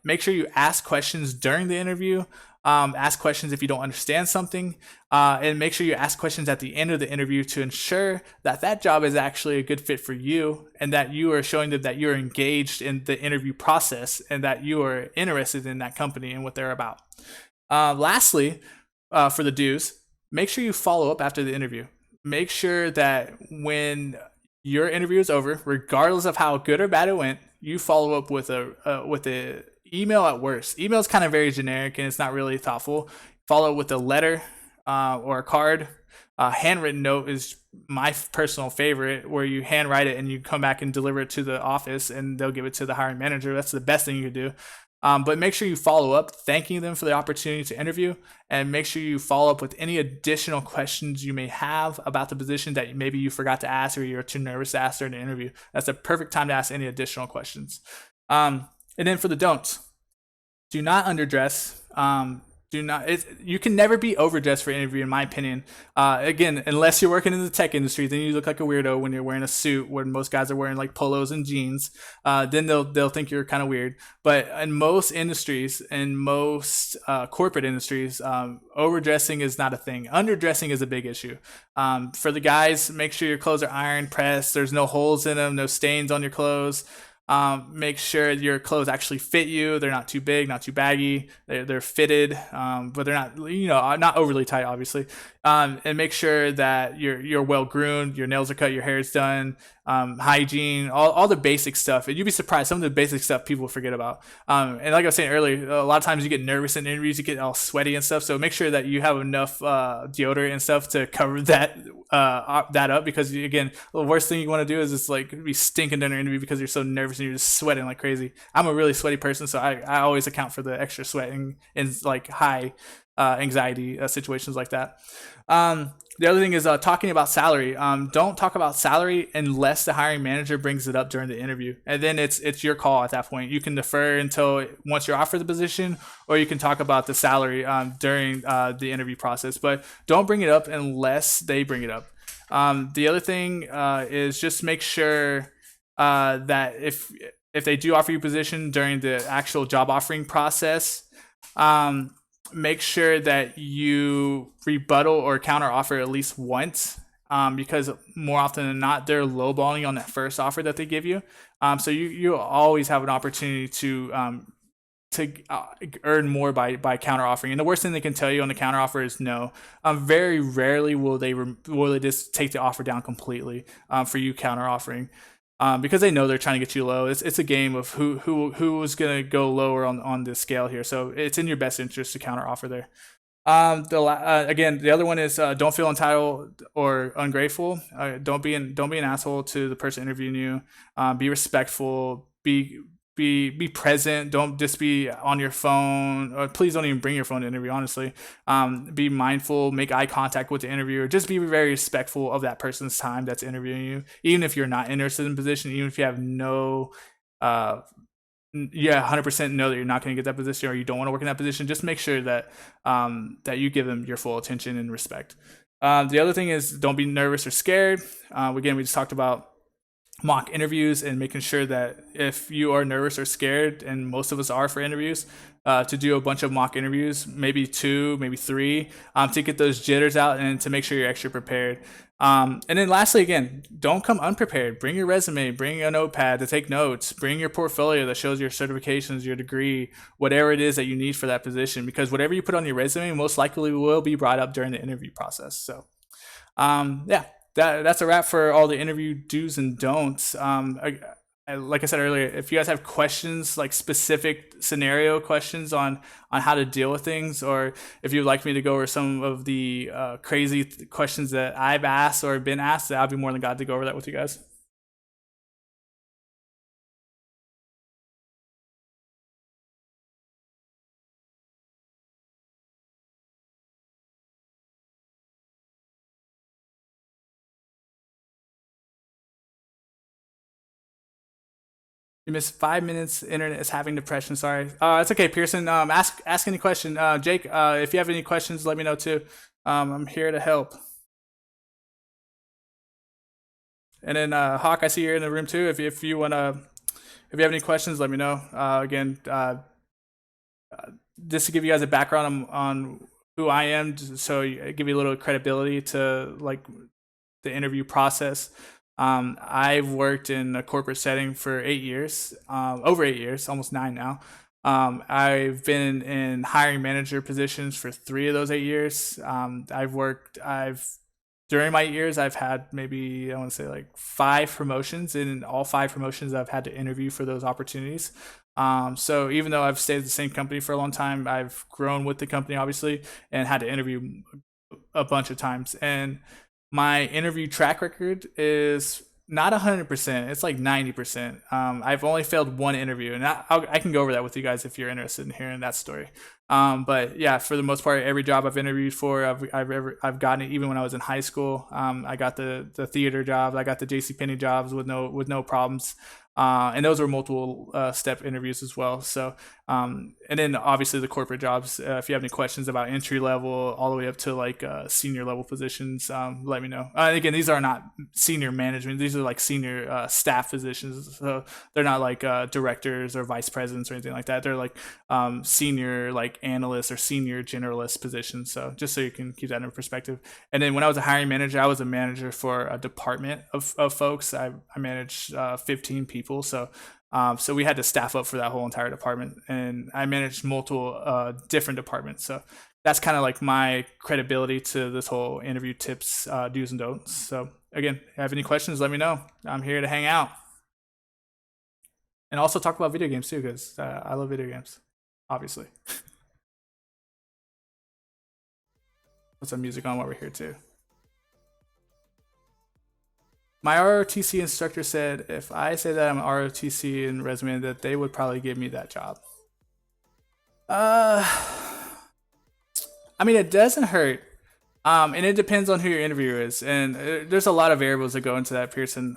Make sure you ask questions during the interview. Ask questions if you don't understand something, and make sure you ask questions at the end of the interview to ensure that that job is actually a good fit for you, and that you are showing them that you're engaged in the interview process and that you are interested in that company and what they're about. Lastly, for the do's, make sure you follow up after the interview. Make sure that when your interview is over, regardless of how good or bad it went, you follow up with a email at worst. Email is kind of very generic and it's not really thoughtful. Follow up with a letter or a card. Handwritten note is my personal favorite, where you handwrite it and you come back and deliver it to the office and they'll give it to the hiring manager. That's the best thing you could do. But make sure you follow up, thanking them for the opportunity to interview, and make sure you follow up with any additional questions you may have about the position that maybe you forgot to ask or you're too nervous to ask during the interview. That's the perfect time to ask any additional questions. And then for the don'ts, do not underdress. You can never be overdressed for an interview, in my opinion. Again, unless you're working in the tech industry, then you look like a weirdo when you're wearing a suit, when most guys are wearing like polos and jeans. Then they'll think you're kind of weird. But in most industries, in most corporate industries, overdressing is not a thing. Underdressing is a big issue. For the guys, make sure your clothes are iron pressed. There's no holes in them, no stains on your clothes. Make sure your clothes actually fit you. They're not too big, not too baggy. They're fitted, but they're not, not overly tight, obviously. And make sure that you're well groomed, your nails are cut, your hair is done, hygiene, all the basic stuff. And you'd be surprised some of the basic stuff people forget about. And like I was saying earlier, a lot of times you get nervous in interviews, you get all sweaty and stuff. So make sure that you have enough deodorant and stuff to cover that up, because again, the worst thing you want to do is just like be stinking during an interview because you're so nervous and you're just sweating like crazy. I'm a really sweaty person, so I always account for the extra sweating in like high anxiety situations like that. The other thing is talking about salary. Don't talk about salary unless the hiring manager brings it up during the interview, and then it's your call at that point. You can defer until once you're offered the position, or you can talk about the salary during the interview process. But don't bring it up unless they bring it up. The other thing is just make sure that if they do offer you a position during the actual job offering process, make sure that you rebuttal or counter offer at least once, because more often than not, they're lowballing on that first offer that they give you. So you always have an opportunity to earn more by counter offering. And the worst thing they can tell you on the counter offer is no. Very rarely will they just take the offer down completely for you counter offering. Because they know they're trying to get you low. It's a game of who is going to go lower on this scale here. So it's in your best interest to counter offer there. Again, the other one is don't feel entitled or ungrateful. Don't be an asshole to the person interviewing you. Be respectful. be present. Don't just be on your phone, or please don't even bring your phone to interview. Honestly, be mindful, make eye contact with the interviewer. Just be very respectful of that person's time that's interviewing you, even if you're not interested in the position, even if you have no uh, yeah, 100% know that you're not going to get that position, or you don't want to work in that position. Just make sure that that you give them your full attention and respect. The other thing is, don't be nervous or scared. Again, we just talked about mock interviews and making sure that if you are nervous or scared, and most of us are for interviews, to do a bunch of mock interviews, maybe two, maybe three, to get those jitters out and to make sure you're extra prepared. And then lastly, again, don't come unprepared. Bring your resume, bring a notepad to take notes, bring your portfolio that shows your certifications, your degree, whatever it is that you need for that position, because whatever you put on your resume most likely will be brought up during the interview process. So yeah, that's a wrap for all the interview do's and don'ts. Like I said earlier, if you guys have questions, like specific scenario questions on how to deal with things, or if you'd like me to go over some of the crazy questions that I've asked or been asked, I'll be more than glad to go over that with you guys. You missed 5 minutes. Internet is having depression. Sorry. It's okay, Pearson. Ask any question. Jake, if you have any questions, let me know too. I'm here to help. And then Hawk, I see you're in the room too. If you wanna, if you have any questions, let me know. Again, just to give you guys a background on who I am, so give you a little credibility to like the interview process. I've worked in a corporate setting for 8 years, over 8 years, almost nine now. I've been in hiring manager positions for 3 of those 8 years. I've during my years, I've had maybe, I want to say, like 5 promotions, and in all 5 promotions, I've had to interview for those opportunities. So even though I've stayed at the same company for a long time, I've grown with the company obviously, and had to interview a bunch of times. And my interview track record is not 100%. It's like 90%. I've only failed one interview, and I can go over that with you guys if you're interested in hearing that story. But yeah, for the most part, every job I've interviewed for, I've gotten it. Even when I was in high school, I got the theater jobs, I got the J.C. Penney jobs with no problems. And those were multiple step interviews as well. So, and then obviously the corporate jobs. If you have any questions about entry level all the way up to like senior level positions, let me know. Again, these are not senior management; these are like senior staff positions. So they're not like directors or vice presidents or anything like that. They're like senior like analysts or senior generalist positions. So just so you can keep that in perspective. And then when I was a hiring manager, I was a manager for a department of folks. I managed 15 people. So so we had to staff up for that whole entire department, and I managed multiple different departments. So that's kind of like my credibility to this whole interview tips, do's and don'ts. So again, if you have any questions, let me know. I'm here to hang out and also talk about video games too, because I love video games, obviously. Put some music on while we're here too. My ROTC instructor said if I say that I'm ROTC in resume, that they would probably give me that job. Uh, I mean, it doesn't hurt. And it depends on who your interviewer is, and there's a lot of variables that go into that, Pearson.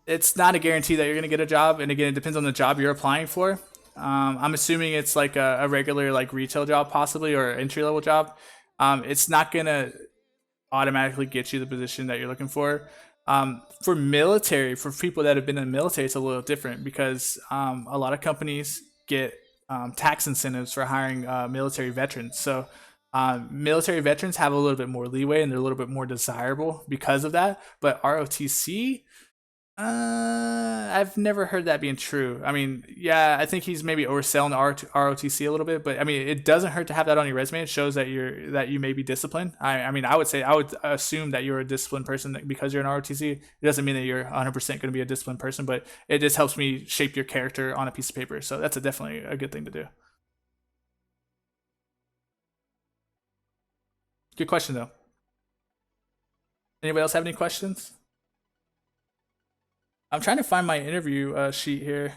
It's not a guarantee that you're going to get a job, and again, it depends on the job you're applying for. I'm assuming it's like a regular like retail job, possibly, or entry level job. It's not gonna automatically get you the position that you're looking for. For military, for people that have been in the military, it's a little different because a lot of companies get tax incentives for hiring military veterans. So military veterans have a little bit more leeway and they're a little bit more desirable because of that. But ROTC, I've never heard that being true. I mean, yeah, I think he's maybe overselling the ROTC a little bit, but I mean, it doesn't hurt to have that on your resume. It shows that you may be disciplined. I mean, I would assume that you're a disciplined person because you're an ROTC. It doesn't mean that you're 100% going to be a disciplined person, but it just helps me shape your character on a piece of paper. So that's definitely a good thing to do. Good question though. Anybody else have any questions? I'm trying to find my interview sheet here.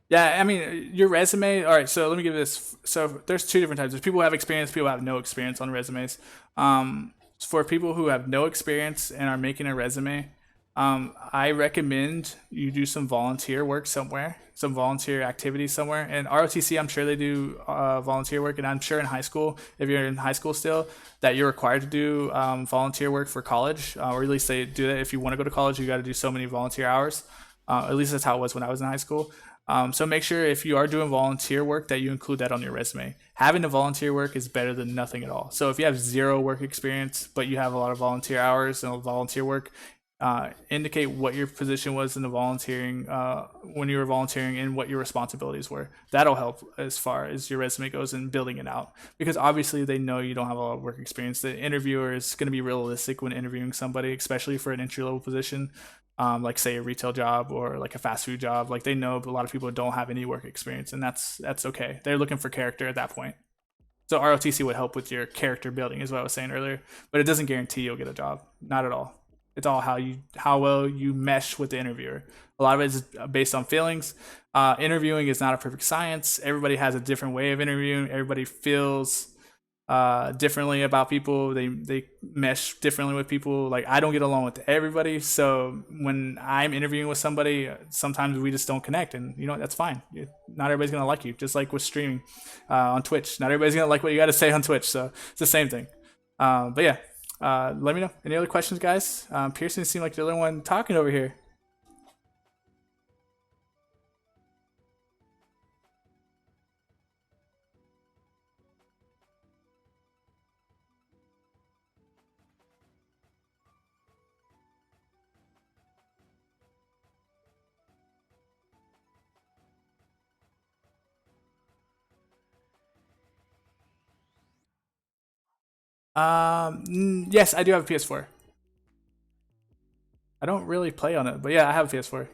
Yeah, I mean your resume. All right, so let me give this. So there's two different types. There's people who have experience, people who have no experience on resumes. For people who have no experience and are making a resume, I recommend you do some volunteer work somewhere, some volunteer activity somewhere. And ROTC, I'm sure they do volunteer work, and I'm sure in high school, if you're in high school still, that you're required to do volunteer work for college, or at least they do that. If you want to go to college, you got to do so many volunteer hours. At least that's how it was when I was in high school. So make sure if you are doing volunteer work that you include that on your resume. Having the volunteer work is better than nothing at all. So if you have zero work experience, but you have a lot of volunteer hours and volunteer work, indicate what your position was in the volunteering when you were volunteering and what your responsibilities were. That'll help as far as your resume goes and building it out, because obviously they know you don't have a lot of work experience. The interviewer is going to be realistic when interviewing somebody, especially for an entry level position, like say a retail job or like a fast food job. Like they know a lot of people don't have any work experience, and that's okay. They're looking for character at that point. So ROTC would help with your character building, is what I was saying earlier, but it doesn't guarantee you'll get a job. Not at all. It's all how well you mesh with the interviewer. A lot of it is based on feelings. Interviewing is not a perfect science. Everybody has a different way of interviewing. Everybody feels differently about people. They mesh differently with people. Like I don't get along with everybody, so when I'm interviewing with somebody, sometimes we just don't connect, and you know that's fine. Not everybody's gonna like you. Just like with streaming on Twitch, not everybody's gonna like what you got to say on Twitch. So it's the same thing. But yeah, let me know. Any other questions, guys? Pearson seemed like the only one talking over here. Yes, I do have a PS4. I don't really play on it, but yeah, I have a PS4.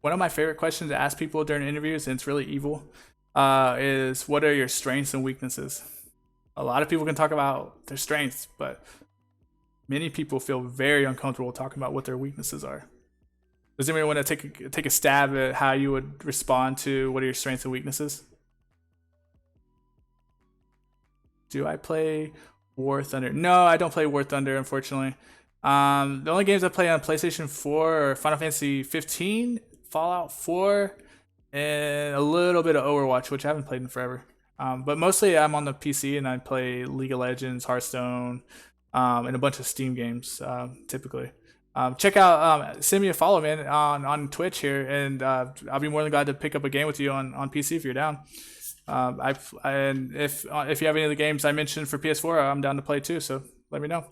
One of my favorite questions to ask people during interviews, and it's really evil, is what are your strengths and weaknesses? A lot of people can talk about their strengths, but many people feel very uncomfortable talking about what their weaknesses are. Does anyone want to take a stab at how you would respond to what are your strengths and weaknesses? Do I play War Thunder? No, I don't play War Thunder, unfortunately. The only games I play on PlayStation 4 are Final Fantasy 15, Fallout 4, and a little bit of Overwatch, which I haven't played in forever. But mostly I'm on the PC and I play League of Legends, Hearthstone, and a bunch of Steam games typically. Check out, send me a follow, man, on Twitch here, and I'll be more than glad to pick up a game with you on PC if you're down. And if you have any of the games I mentioned for PS4, I'm down to play too. So let me know.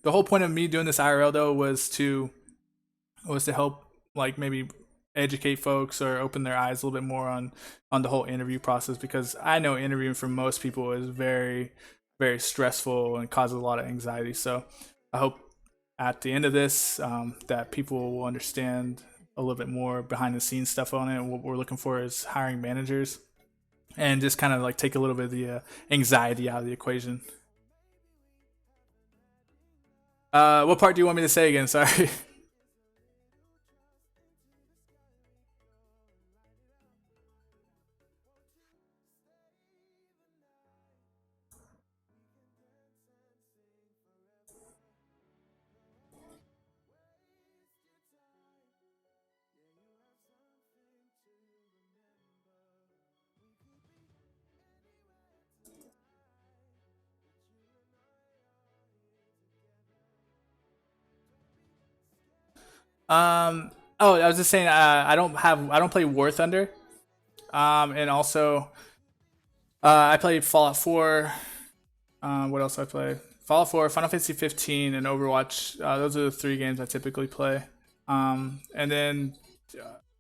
The whole point of me doing this IRL though was to help, like, maybe educate folks or open their eyes a little bit more on the whole interview process, because I know interviewing for most people is very stressful and causes a lot of anxiety. So I hope at the end of this that people will understand a little bit more behind the scenes stuff on it. And what we're looking for is hiring managers, and just kind of like take a little bit of the anxiety out of the equation. What part do you want me to say again? Sorry. Oh, I was just saying. I don't play War Thunder. And also I played Fallout 4. What else I play? Fallout 4, Final Fantasy 15, and Overwatch. Those are the three games I typically play. And then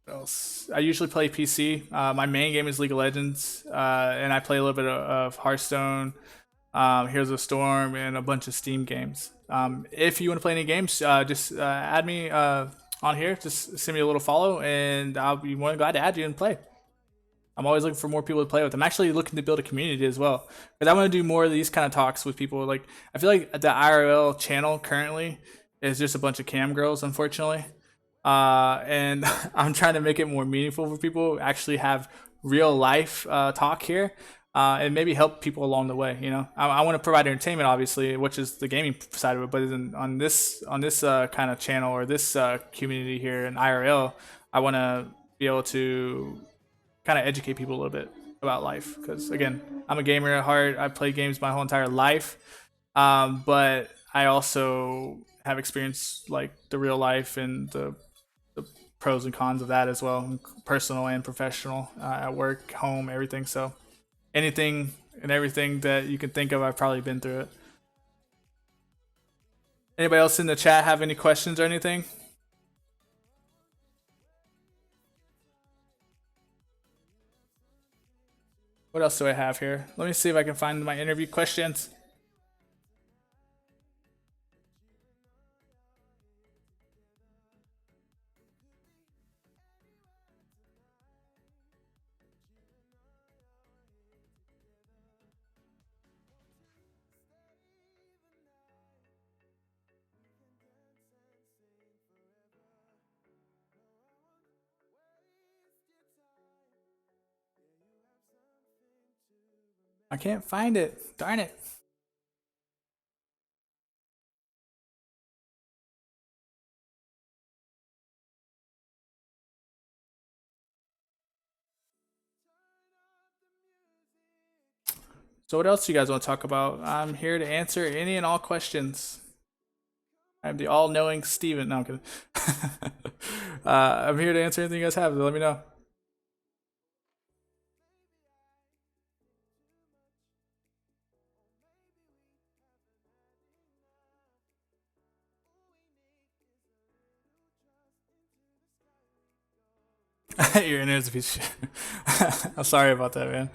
What else? I usually play PC. My main game is League of Legends, and I play a little bit of Hearthstone, Heroes of Storm, and a bunch of Steam games. If you want to play any games, just add me on here. Just send me a little follow, and I'll be more than glad to add you and play. I'm always looking for more people to play with. I'm actually looking to build a community as well, because I want to do more of these kind of talks with people. Like, I feel like the IRL channel currently is just a bunch of cam girls, unfortunately. And I'm trying to make it more meaningful for people. Actually, have real life talk here, and maybe help people along the way. You know, I want to provide entertainment, obviously, which is the gaming side of it. But on this kind of channel or this community here in IRL, I want to be able to kind of educate people a little bit about life. Because again, I'm a gamer at heart. I played games my whole entire life, but I also have experienced like the real life and the pros and cons of that as well, personal and professional, at work, home, everything. So anything and everything that you can think of, I've probably been through it. Anybody else in the chat have any questions or anything? What else do I have here? Let me see if I can find my interview questions. I can't find it. Darn it. So what else do you guys want to talk about? I'm here to answer any and all questions. I'm the all-knowing Steven. No, I'm kidding. I'm here to answer anything you guys have. So let me know. Your internet's a piece of shit. I'm sorry about that,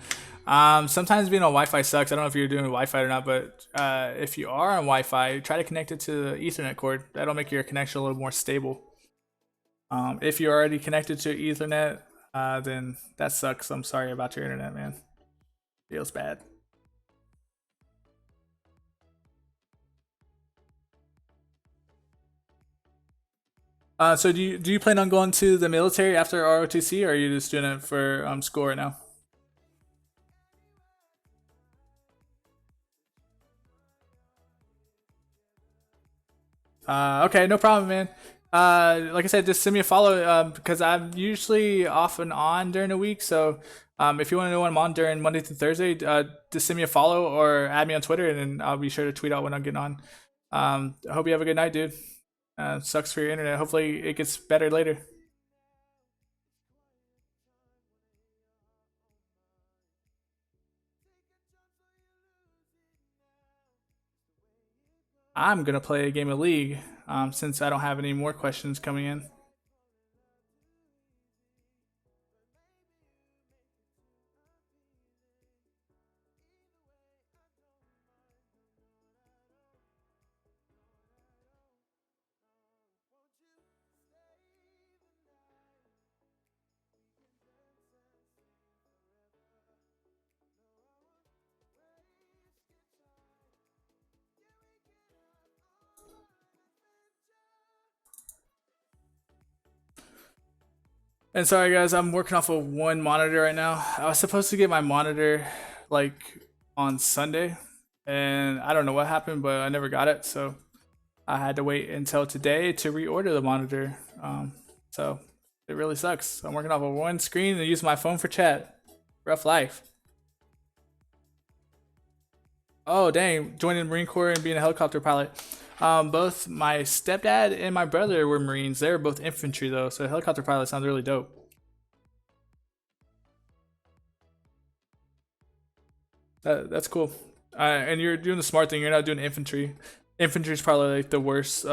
man. Sometimes being on Wi-Fi sucks. I don't know if you're doing Wi-Fi or not, but if you are on Wi-Fi, try to connect it to the Ethernet cord. That'll make your connection a little more stable. If you're already connected to Ethernet, then that sucks. I'm sorry about your internet, man. Feels bad. So do you plan on going to the military after ROTC, or are you just doing it for school right now? Okay, no problem, man. Like I said, just send me a follow because I'm usually off and on during the week. So if you want to know when I'm on during Monday to Thursday, just send me a follow or add me on Twitter, and then I'll be sure to tweet out when I'm getting on. I hope you have a good night, dude. Sucks for your internet. Hopefully it gets better later. I'm gonna play a game of League since I don't have any more questions coming in. And sorry guys, I'm working off of one monitor right now. I was supposed to get my monitor like on Sunday, and I don't know what happened, but I never got it. So I had to wait until today to reorder the monitor. So it really sucks. I'm working off of one screen and use my phone for chat. Rough life. Oh dang, joining the Marine Corps and being a helicopter pilot. Both my stepdad and my brother were Marines. They were both infantry though, so helicopter pilot sounds really dope. That's cool. And you're doing the smart thing. You're not doing infantry. Infantry is probably like the worst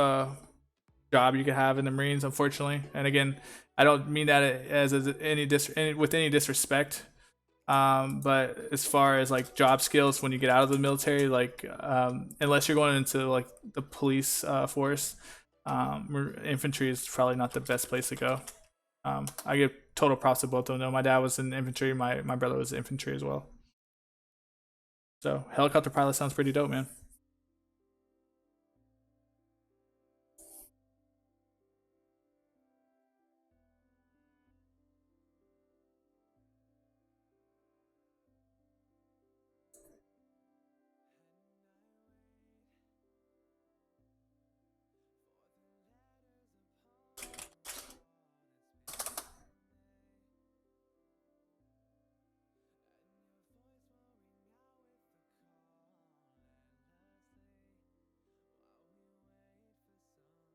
job you could have in the Marines, unfortunately. And again, I don't mean that as with any disrespect. But as far as like job skills when you get out of the military, like unless you're going into like the police force, infantry is probably not the best place to go. I give total props to both of them. Though. My dad was in infantry, my brother was in infantry as well. So helicopter pilot sounds pretty dope, man.